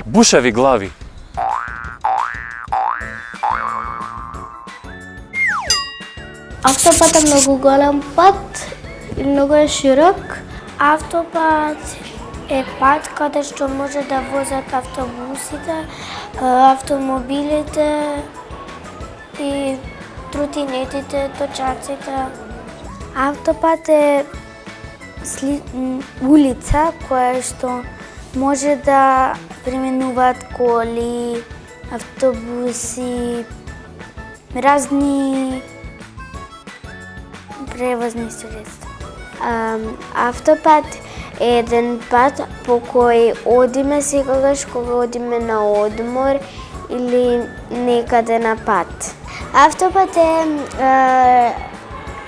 Бушеви глави. Автопат е многу голем пат и многу е широк. Автопат е пат каде што може да возат автобусите, автомобилите и тротинетите, точаците. Автопат е улица која што може да преминуваат коли, автобуси, разни превозни средства. Автопат е еден пат по кој одиме секогаш кога одиме на одмор или некаде на пат. Автопат е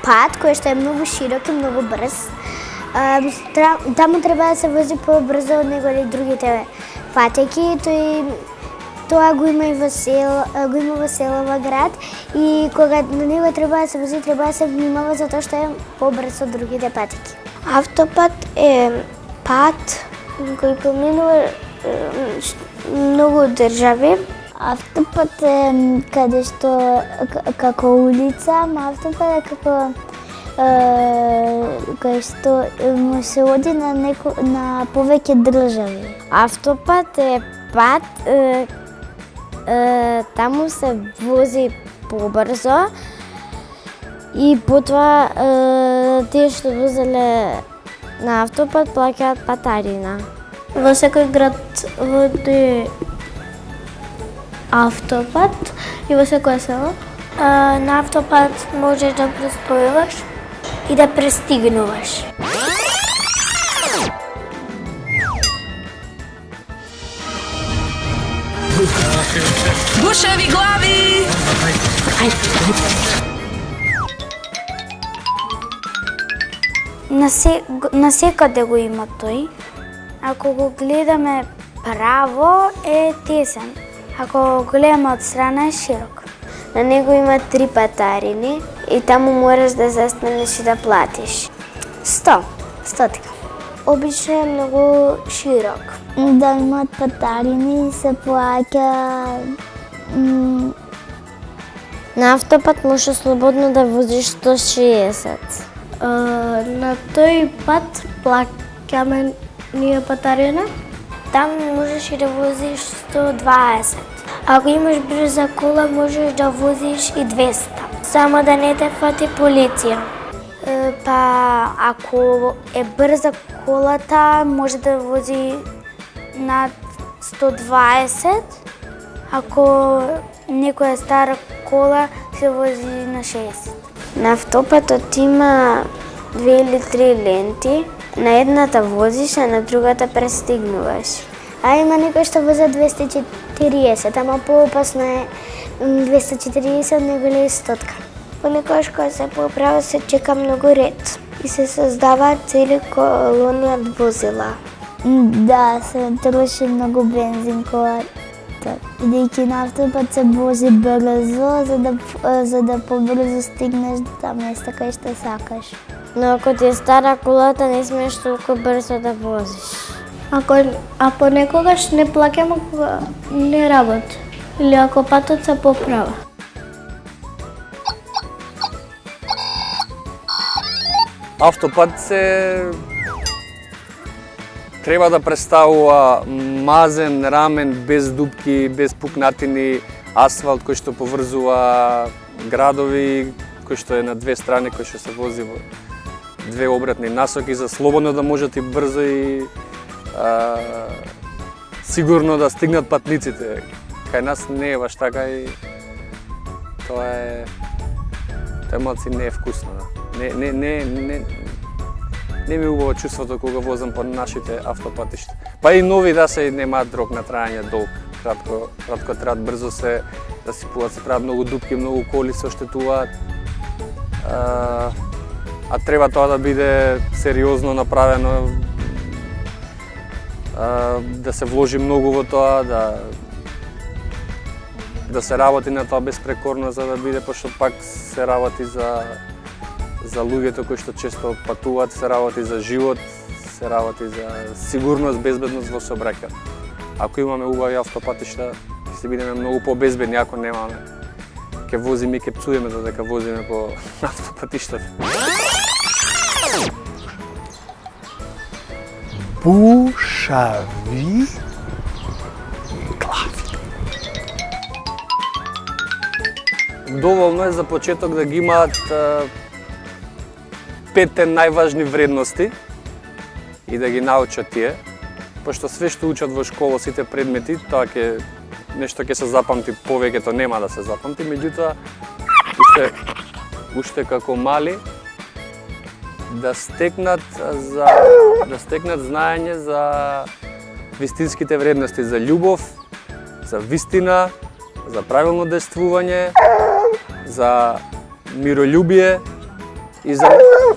пат кој што е многу широк и многу брз. Таму треба да се вози побрзо од него или другите патеки. Тоа го има и во село, град, и кога на него треба да се вози, треба да се внимава затоа што е побрз од другите патеки. Автопат е пат кој поминува многу држави. Автопат е каде што како улица, автопат е како кај што му се оди на повеќе држави. Автопат е пат таму се вози побрзо и потоа тие што возеле на автопат плаќаат патарина. Во секој град води автопат и во секое село. На автопат можеш да престојуваш и да пристигнуваш. Бушеви глави! На секаде го има тој. Ако го гледаме право е тесен. Ако го гледаме од страна е широк. На него има 3 патарини и таму мораш да застанеш и да платиш. 100 така. Обично е многу широк. Да имат патарини се плаќа. На автопат може слободно да возиш 160. На тој пат плаќаме ние патарина. Там можеш и да возиш 120. Ако имаш брза кола, можеш да возиш и 200. Само да не те фати полиција. Ако е брза колата, може да вози над 120. Ако некоја стара кола, се вози на 60. На автопатот има 2 или 3 ленти. На едната возиш, а на другата пристигнуваш. А има некои што возат 240, ама поопасно е 240 него ли 100. Понекогаш кога се поправа се чека многу ред и се создаваат цели колони од возила. Да, се троши многу бензин кога бидејќи на автопат се вози брзо, за да побрзо стигнеш до место кај што сакаш. Но ако ти е стара колата, не смееш толку брзо да возиш. А понекогаш не плаќаме кога не работи или ако патот се поправа. Автопат треба да представува мазен, рамен, без дупки, без пукнатини, асфалт кој што поврзува градови, кој што е на 2 страни, кој што се вози во 2 обратни насоки, за слободно да можат и брзо и сигурно да стигнат патниците. Кај нас не е баш така и тоа е малци не е вкусно. Не ми убаво чувството кога возам по нашите автопатишта. Па и нови да се немаат рок на трајање долг. Кратко треба брзо се да се прават многу дупки, многу коли се оштетуваат. А треба тоа да биде сериозно направено, да се вложи многу во тоа, да се работи на тоа безпрекорно за да биде, пошто пак се работи за луѓето кои што често патуваат, се работи за живот, се работи за сигурност, безбедност во сообраќајот. Ако имаме убави автопатишта, ќе бидеме многу побезбедни, ако немаме. Ќе возиме и ќе пцуеме додека возиме по автопатиштата. Бушави глави. Доволно е за почеток да ги имаат 5 најважни вредности и да ги научат тие, пошто све што учат во школа, сите предмети, тоа нешто ќе се запамти, повеќето нема да се запамти, меѓутоа уште како мали да стекнат знаење за вистинските вредности, за љубов, за вистина, за правилно действување, за миролюбие и за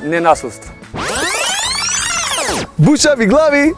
ненасилство. Бушави глави!